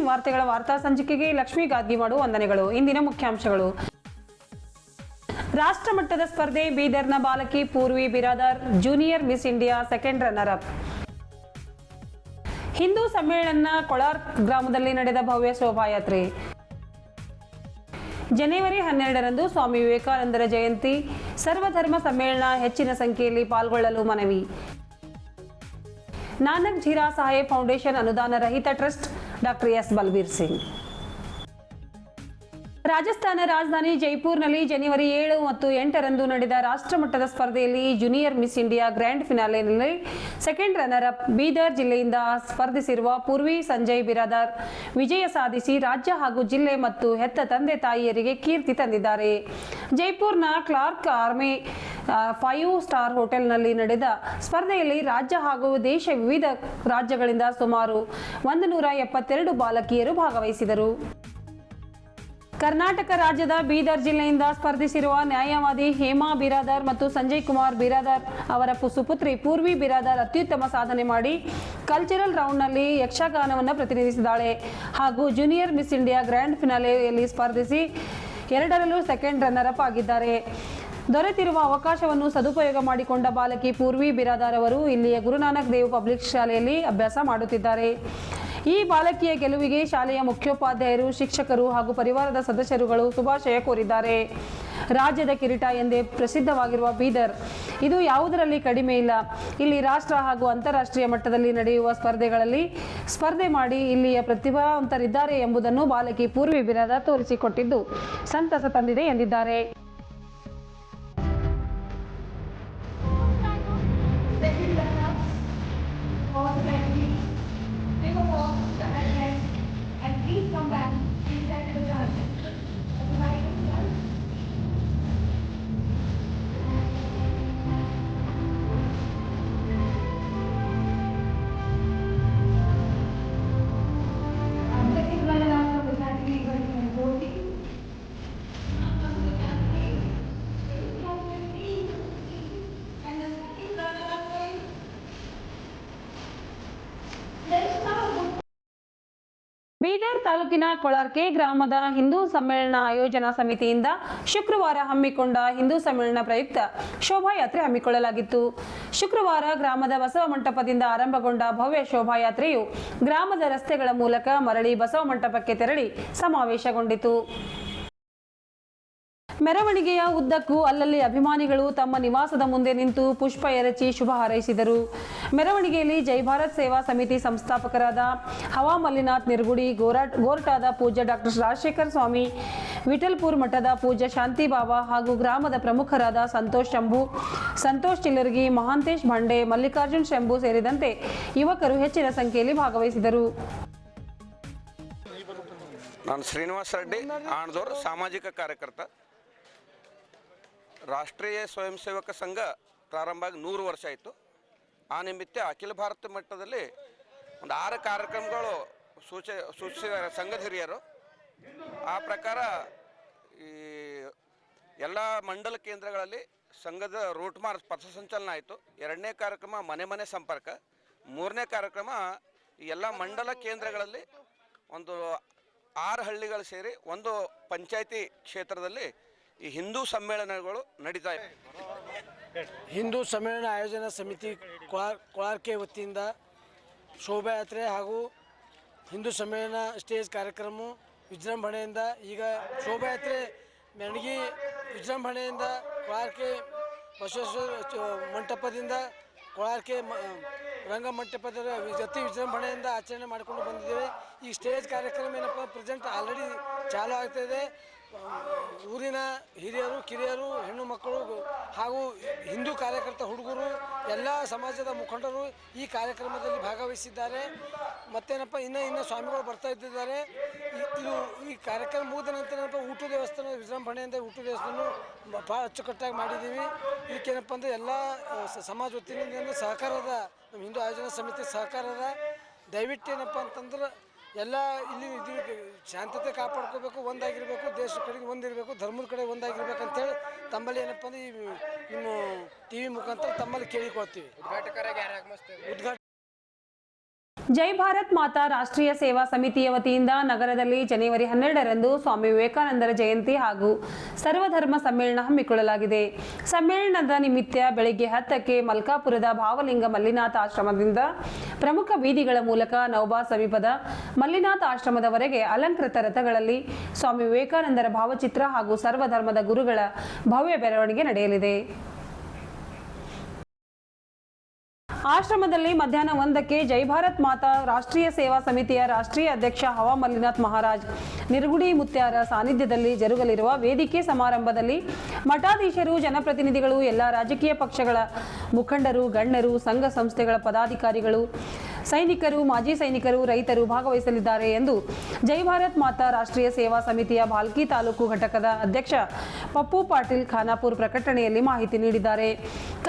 N ವಾರ್ತೆಗಳ ವಾರ್ತಾ ಸಂಚಿಕೆಗೆ ಲಕ್ಷ್ಮೀ ಗಾದ್ಗಿಮಾಡು ವಂದನೆಗಳು. ಇಂದಿನ ಮುಖ್ಯಾಂಶಗಳು. ರಾಷ್ಟ್ರಮಟ್ಟದ ಸ್ಪರ್ಧೆ ಬೀದರ್ನ ಬಾಲಕಿ Purvi Biradar junior miss India second runner up. Hindu ಸಮ್ಮೇಳನ ಕೊಳಾರ್ ಗ್ರಾಮದಲ್ಲಿ ನಡೆದ ಭವ್ಯ ಶೋಭಾಯಾತ್ರೆ. ಜನವರಿ 12ರಂದು ಸ್ವಾಮಿ ವಿವೇಕಾನಂದರ ಜಯಂತಿ, ಸರ್ವಧರ್ಮ ಸಮ್ಮೇಳನ ಹೆಚ್ಚಿನ ಸಂಖ್ಯೆಯಲ್ಲಿ ಪಾಲ್ಗೊಳ್ಳಲು ಮನವಿ. ನಾನಕ್ ಝೀರಾ ಸಾಹೇಬ್ ಫೌಂಡೇಶನ್ ಅನುದಾನ ರಹಿತ trust doctor S Balbir Singh. Rajasthan ರಾಜಧಾನಿ ಜೈಪುರ್ನಲ್ಲಿ ಜನವರಿ 7 ಮತ್ತು 8ರಂದು ನಡೆದ ರಾಷ್ಟ್ರಮಟ್ಟದ ಸ್ಪರ್ಧೆಯಲ್ಲಿ ಜೂನಿಯರ್ ಮಿಸ್ ಇಂಡಿಯಾ ಗ್ರ್ಯಾಂಡ್ ಫಿನಾಲೆನಲ್ಲಿ ಸೆಕೆಂಡ್ ರನ್ನರ್ ಅಪ್ ಬೀದರ್ ಜಿಲ್ಲೆಯಿಂದ ಸ್ಪರ್ಧಿಸಿರುವ ಪೂರ್ವಿ ಸಂಜಯ್ ಬಿರಾದಾರ್ ವಿಜಯ ಸಾಧಿಸಿ ರಾಜ್ಯ ಹಾಗೂ ಜಿಲ್ಲೆ ಮತ್ತು ಹೆತ್ತ ತಂದೆ ತಾಯಿಯರಿಗೆ ಕೀರ್ತಿ ತಂದಿದ್ದಾರೆ. ಜೈಪುರ್ನ ಕ್ಲಾರ್ಕ್ ಆರ್ಮಿ 5 ಸ್ಟಾರ್ ಹೋಟೆಲ್ನಲ್ಲಿ ನಡೆದ ಸ್ಪರ್ಧೆಯಲ್ಲಿ ರಾಜ್ಯ ಹಾಗೂ ದೇಶ ವಿವಿಧ ರಾಜ್ಯಗಳಿಂದ ಸುಮಾರು 172 ಬಾಲಕಿಯರು ಭಾಗವಹಿಸಿದರು. ಕರ್ನಾಟಕ ರಾಜ್ಯದ ಬೀದರ್ ಜಿಲ್ಲೆಯಿಂದ ಸ್ಪರ್ಧಿಸಿರುವ ನ್ಯಾಯವಾದಿ ಹೇಮಾ ಬಿರಾದಾರ್ ಮತ್ತು ಸಂಜಯ್ ಕುಮಾರ್ ಬಿರಾದಾರ್ ಅವರ ಸುಪುತ್ರಿ ಪೂರ್ವಿ ಬಿರಾದಾರ್ ಅತ್ಯುತ್ತಮ ಸಾಧನೆ ಮಾಡಿ ಕಲ್ಚರಲ್ ರೌಂಡ್ನಲ್ಲಿ ಯಕ್ಷಗಾನವನ್ನು ಪ್ರತಿನಿಧಿಸಿದ್ದಾಳೆ ಹಾಗೂ ಜೂನಿಯರ್ ಮಿಸ್ ಇಂಡಿಯಾ ಗ್ರ್ಯಾಂಡ್ ಫಿನಾಲೆಯಲ್ಲಿ ಸ್ಪರ್ಧಿಸಿ 2ರಲ್ಲೂ ಸೆಕೆಂಡ್ ರನ್ನರ್ ಅಪ್ ಆಗಿದ್ದಾರೆ. ದೊರೆತಿರುವ ಅವಕಾಶವನ್ನು ಸದುಪಯೋಗ ಮಾಡಿಕೊಂಡ ಬಾಲಕಿ ಪೂರ್ವಿ ಬಿರಾದಾರ್ ಅವರು ಇಲ್ಲಿಯ ಗುರುನಾನಕ್ ದೇವ್ ಪಬ್ಲಿಕ್ ಶಾಲೆಯಲ್ಲಿ ಅಭ್ಯಾಸ ಮಾಡುತ್ತಿದ್ದಾರೆ. ಈ ಬಾಲಕಿಯ ಗೆಲುವಿಗೆ ಶಾಲೆಯ ಮುಖ್ಯೋಪಾಧ್ಯಾಯರು, ಶಿಕ್ಷಕರು ಹಾಗೂ ಪರಿವಾರದ ಸದಸ್ಯರುಗಳು ಶುಭಾಶಯ ಕೋರಿದ್ದಾರೆ. ರಾಜ್ಯದ ಕಿರೀಟ ಎಂದೇ ಪ್ರಸಿದ್ಧವಾಗಿರುವ ಬೀದರ್ ಇದು ಯಾವುದರಲ್ಲಿ ಕಡಿಮೆ ಇಲ್ಲ. ಇಲ್ಲಿ ರಾಷ್ಟ್ರ ಹಾಗೂ ಅಂತಾರಾಷ್ಟ್ರೀಯ ಮಟ್ಟದಲ್ಲಿ ನಡೆಯುವ ಸ್ಪರ್ಧೆಗಳಲ್ಲಿ ಸ್ಪರ್ಧೆ ಮಾಡಿ ಇಲ್ಲಿಯ ಪ್ರತಿಭಾವಂತರಿದ್ದಾರೆ ಎಂಬುದನ್ನು ಬಾಲಕಿ ಪೂರ್ವಿ ಬಿರಾದಾರ್ ತೋರಿಸಿಕೊಟ್ಟಿದ್ದು ಸಂತಸ ತಂದಿದೆ ಎಂದಿದ್ದಾರೆ. ಬೀದರ್ ತಾಲೂಕಿನ ಕೊಳಾರ್ಕೆ ಗ್ರಾಮದ ಹಿಂದೂ ಸಮ್ಮೇಳನ ಆಯೋಜನಾ ಸಮಿತಿಯಿಂದ ಶುಕ್ರವಾರ ಹಮ್ಮಿಕೊಂಡ ಹಿಂದೂ ಸಮ್ಮೇಳನ ಪ್ರಯುಕ್ತ ಶೋಭಾಯಾತ್ರೆ ಹಮ್ಮಿಕೊಳ್ಳಲಾಗಿತ್ತು. ಶುಕ್ರವಾರ ಗ್ರಾಮದ ಬಸವ ಮಂಟಪದಿಂದ ಆರಂಭಗೊಂಡ ಭವ್ಯ ಶೋಭಾಯಾತ್ರೆಯು ಗ್ರಾಮದ ರಸ್ತೆಗಳ ಮೂಲಕ ಮರಳಿ ಬಸವ ಮಂಟಪಕ್ಕೆ ತೆರಳಿ ಸಮಾವೇಶಗೊಂಡಿತು. ಮೆರವಣಿಗೆಯ ಉದ್ದಕ್ಕೂ ಅಲ್ಲಲ್ಲಿ ಅಭಿಮಾನಿಗಳು ತಮ್ಮ ನಿವಾಸದ ಮುಂದೆ ನಿಂತು ಪುಷ್ಪ ಎರಚಿ ಶುಭ ಹಾರೈಸಿದರು. ಮೆರವಣಿಗೆಯಲ್ಲಿ ಜೈ ಭಾರತ್ ಸೇವಾ ಸಮಿತಿ ಸಂಸ್ಥಾಪಕರಾದ ಹವಾ ಮಲ್ಲಿನಾಥ್ ನಿರ್ಗುಡಿ, ಗೋರ್ಟಾದ ಪೂಜ್ಯ ಡಾಕ್ಟರ್ ರಾಜಶೇಖರ್ ಸ್ವಾಮಿ, ವಿಠಲ್ಪುರ್ ಮಠದ ಪೂಜ್ಯ ಶಾಂತಿ ಬಾಬಾ ಹಾಗೂ ಗ್ರಾಮದ ಪ್ರಮುಖರಾದ ಸಂತೋಷ್ ಶಂಭು, ಸಂತೋಷ್ ಚಿಲ್ಲರ್ಗಿ, ಮಹಾಂತೇಶ್ ಭಂಡೆ, ಮಲ್ಲಿಕಾರ್ಜುನ್ ಶಂಭು ಸೇರಿದಂತೆ ಯುವಕರು ಹೆಚ್ಚಿನ ಸಂಖ್ಯೆಯಲ್ಲಿ ಭಾಗವಹಿಸಿದರು. ನಾನು ಶ್ರೀನಿವಾಸ ರೆಡ್ಡಿ ಆಣದೂರು, ಸಾಮಾಜಿಕ ಕಾರ್ಯಕರ್ತ. ರಾಷ್ಟ್ರೀಯ ಸ್ವಯಂ ಸೇವಕ ಸಂಘ ಪ್ರಾರಂಭ ಆಗಿ 100 ವರ್ಷ ಆಯಿತು. ಆ ನಿಮಿತ್ತ ಅಖಿಲ ಭಾರತ ಮಟ್ಟದಲ್ಲಿ ಒಂದು 6 ಕಾರ್ಯಕ್ರಮಗಳು ಸೂಚಿಸಿದ ಸಂಘದ ಹಿರಿಯರು. ಆ ಪ್ರಕಾರ ಈ ಎಲ್ಲ ಮಂಡಲ ಕೇಂದ್ರಗಳಲ್ಲಿ ಸಂಘದ ರೂಟ್ ಮಾರ್ಚ್ ಪಥಸಂಚಲನ ಆಯಿತು. 2ನೇ ಕಾರ್ಯಕ್ರಮ ಮನೆ ಮನೆ ಸಂಪರ್ಕ. 3ನೇ ಕಾರ್ಯಕ್ರಮ ಈ ಎಲ್ಲ ಮಂಡಲ ಕೇಂದ್ರಗಳಲ್ಲಿ ಒಂದು 6 ಹಳ್ಳಿಗಳು ಸೇರಿ ಒಂದು ಪಂಚಾಯಿತಿ ಕ್ಷೇತ್ರದಲ್ಲಿ ಈ ಹಿಂದೂ ಸಮ್ಮೇಳನಗಳು ನಡೀತಾ ಇವೆ. ಹಿಂದೂ ಸಮ್ಮೇಳನ ಆಯೋಜನಾ ಸಮಿತಿ ಕೊಳಾರ್ಕೆ ವತಿಯಿಂದ ಶೋಭಾಯಾತ್ರೆ ಹಾಗೂ ಹಿಂದೂ ಸಮ್ಮೇಳನ ಸ್ಟೇಜ್ ಕಾರ್ಯಕ್ರಮ ವಿಜೃಂಭಣೆಯಿಂದ, ಈಗ ಶೋಭಾಯಾತ್ರೆ ಮೆರವಣಿಗೆ ವಿಜೃಂಭಣೆಯಿಂದ ಕೊಳಾರ್ಕೆ ಬಸವೇಶ್ವರ ಮಂಟಪದಿಂದ ಕೊಳಾರ್ಕೆ ರಂಗಮಂಟಪದ ಜೊತೆ ವಿಜೃಂಭಣೆಯಿಂದ ಆಚರಣೆ ಮಾಡಿಕೊಂಡು ಬಂದಿದ್ದೇವೆ. ಈ ಸ್ಟೇಜ್ ಕಾರ್ಯಕ್ರಮ ಏನಪ್ಪ ಪ್ರೆಸೆಂಟ್ ಆಲ್ರೆಡಿ ಚಾಲೂ ಆಗ್ತಾಯಿದೆ. ಊರಿನ ಹಿರಿಯರು, ಕಿರಿಯರು, ಹೆಣ್ಣು ಮಕ್ಕಳು ಹಾಗೂ ಹಿಂದೂ ಕಾರ್ಯಕರ್ತ ಹುಡುಗರು, ಎಲ್ಲ ಸಮಾಜದ ಮುಖಂಡರು ಈ ಕಾರ್ಯಕ್ರಮದಲ್ಲಿ ಭಾಗವಹಿಸಿದ್ದಾರೆ. ಮತ್ತೇನಪ್ಪ ಇನ್ನು ಸ್ವಾಮಿಗಳು ಬರ್ತಾ ಇದ್ದಾರೆ. ಈ ಕಾರ್ಯಕ್ರಮ ಮುಗಿದ ನಂತರ ಏನಪ್ಪ ಊಟದ ವ್ಯವಸ್ಥೆ ವಿಜೃಂಭಣೆಯಿಂದ ಊಟದ ವ್ಯವಸ್ಥೆಯನ್ನು ಭಾಳ ಅಚ್ಚುಕಟ್ಟಾಗಿ ಮಾಡಿದ್ದೀವಿ. ಇದಕ್ಕೇನಪ್ಪ ಅಂದರೆ ಎಲ್ಲ ಸಮಾಜ ವತಿಯಿಂದ ಸಹಕಾರದ, ನಮ್ಮ ಹಿಂದೂ ಆಯೋಜನಾ ಸಮಿತಿ ಸಹಕಾರದ. ದಯವಿಟ್ಟು ಏನಪ್ಪ ಅಂತಂದ್ರೆ ಎಲ್ಲ ಇಲ್ಲಿ ಶಾಂತತೆ ಕಾಪಾಡ್ಕೋಬೇಕು, ಒಂದಾಗಿರಬೇಕು, ದೇಶದ ಕಡೆಗೆ ಒಂದಿರಬೇಕು, ಧರ್ಮದ ಕಡೆ ಒಂದಾಗಿರ್ಬೇಕು ಅಂತೇಳಿ ತಮ್ಮಲ್ಲಿ ಏನಪ್ಪ ಅಂದರೆ ಈ ನಿಮ್ಮ TV ಮುಖಾಂತರ ತಮ್ಮಲ್ಲಿ ಕೇಳಿಕೊಳ್ತೀವಿ. ಜೈ ಭಾರತ್ ಮಾತಾ ರಾಷ್ಟ್ರೀಯ ಸೇವಾ ಸಮಿತಿಯ ವತಿಯಿಂದ ನಗರದಲ್ಲಿ ಜನವರಿ 12ರಂದು ಸ್ವಾಮಿ ವಿವೇಕಾನಂದರ ಜಯಂತಿ ಹಾಗೂ ಸರ್ವಧರ್ಮ ಸಮ್ಮೇಳನ ಹಮ್ಮಿಕೊಳ್ಳಲಾಗಿದೆ. ಸಮ್ಮೇಳನದ ನಿಮಿತ್ತ ಬೆಳಗ್ಗೆ 10ಕ್ಕೆ ಮಲ್ಕಾಪುರದ ಭಾವಲಿಂಗ ಮಲ್ಲಿನಾಥ ಆಶ್ರಮದಿಂದ ಪ್ರಮುಖ ಬೀದಿಗಳ ಮೂಲಕ ನೌಬಾದ್ ಸಮೀಪದ ಮಲ್ಲಿನಾಥ ಆಶ್ರಮದವರೆಗೆ ಅಲಂಕೃತ ರಥಗಳಲ್ಲಿ ಸ್ವಾಮಿ ವಿವೇಕಾನಂದರ ಭಾವಚಿತ್ರ ಹಾಗೂ ಸರ್ವಧರ್ಮದ ಗುರುಗಳ ಭವ್ಯ ಮೆರವಣಿಗೆ ನಡೆಯಲಿದೆ. ಆಶ್ರಮದಲ್ಲಿ ಮಧ್ಯಾಹ್ನ 1ಕ್ಕೆ ಜೈ ಭಾರತ್ ಮಾತಾ ರಾಷ್ಟ್ರೀಯ ಸೇವಾ ಸಮಿತಿಯ ರಾಷ್ಟ್ರೀಯ ಅಧ್ಯಕ್ಷ ಹವಾ ಮಲ್ಲಿನಾಥ್ ಮಹಾರಾಜ್ ನಿರುಗುಡಿ ಮುತ್ಯಾರ ಸಾನ್ನಿಧ್ಯದಲ್ಲಿ ಜರುಗಲಿರುವ ವೇದಿಕೆ ಸಮಾರಂಭದಲ್ಲಿ ಮಠಾಧೀಶರು, ಜನಪ್ರತಿನಿಧಿಗಳು, ಎಲ್ಲ ರಾಜಕೀಯ ಪಕ್ಷಗಳ ಮುಖಂಡರು, ಗಣ್ಯರು, ಸಂಘ ಸಂಸ್ಥೆಗಳ ಪದಾಧಿಕಾರಿಗಳು, ಸೈನಿಕರು, ಮಾಜಿ ಸೈನಿಕರು, ರೈತರು ಭಾಗವಹಿಸಲಿದ್ದಾರೆ ಎಂದು ಜೈ ಭಾರತ್ ಮಾತಾ ರಾಷ್ಟ್ರೀಯ ಸೇವಾ ಸಮಿತಿಯ ಭಾಲ್ಕಿ ತಾಲೂಕು ಘಟಕದ ಅಧ್ಯಕ್ಷ ಪಪ್ಪು ಪಾಟೀಲ್ ಖಾನಾಪುರ್ ಪ್ರಕಟಣೆಯಲ್ಲಿ ಮಾಹಿತಿ ನೀಡಿದ್ದಾರೆ.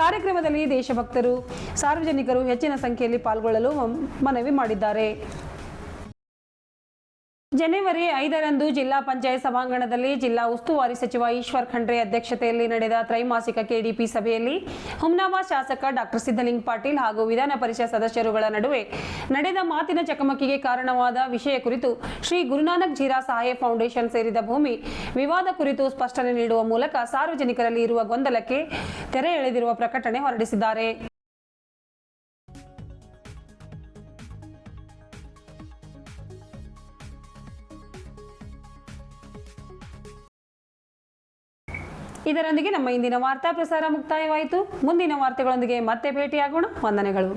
ಕಾರ್ಯಕ್ರಮದಲ್ಲಿ ದೇಶಭಕ್ತರು, ಸಾರ್ವಜನಿಕರು ಹೆಚ್ಚಿನ ಸಂಖ್ಯೆಯಲ್ಲಿ ಪಾಲ್ಗೊಳ್ಳಲು ಮನವಿ ಮಾಡಿದ್ದಾರೆ. ಜನವರಿ 5ರಂದು ಜಿಲ್ಲಾ ಪಂಚಾಯತ್ ಸಭಾಂಗಣದಲ್ಲಿ ಜಿಲ್ಲಾ ಉಸ್ತುವಾರಿ ಸಚಿವ ಈಶ್ವರ್ ಖಂಡ್ರೆ ಅಧ್ಯಕ್ಷತೆಯಲ್ಲಿ ನಡೆದ ತ್ರೈಮಾಸಿಕ ಕೆಡಿಪಿ ಸಭೆಯಲ್ಲಿ ಹುಮ್ನಾಬಾದ್ ಶಾಸಕ ಡಾಕ್ಟರ್ ಸಿದ್ದಲಿಂಗ ಪಾಟೀಲ್ ಹಾಗೂ ವಿಧಾನ ಪರಿಷತ್ ಸದಸ್ಯರುಗಳ ನಡುವೆ ನಡೆದ ಮಾತಿನ ಚಕಮಕಿಗೆ ಕಾರಣವಾದ ವಿಷಯ ಕುರಿತು ಶ್ರೀ ಗುರುನಾನಕ್ ಜೀರಾ ಸಾಹೇಬ್ ಫೌಂಡೇಶನ್ ಸೇರಿದ ಭೂಮಿ ವಿವಾದ ಕುರಿತು ಸ್ಪಷ್ಟನೆ ನೀಡುವ ಮೂಲಕ ಸಾರ್ವಜನಿಕರಲ್ಲಿ ಇರುವ ಗೊಂದಲಕ್ಕೆ ತೆರೆ ಎಳೆದಿರುವ ಪ್ರಕಟಣೆ ಹೊರಡಿಸಿದ್ದಾರೆ. ಇದರೊಂದಿಗೆ ನಮ್ಮ ಇಂದಿನ ವಾರ್ತಾ ಪ್ರಸಾರ ಮುಕ್ತಾಯವಾಯಿತು. ಮುಂದಿನ ವಾರ್ತೆಗಳೊಂದಿಗೆ ಮತ್ತೆ ಭೇಟಿಯಾಗೋಣ. ವಂದನೆಗಳು.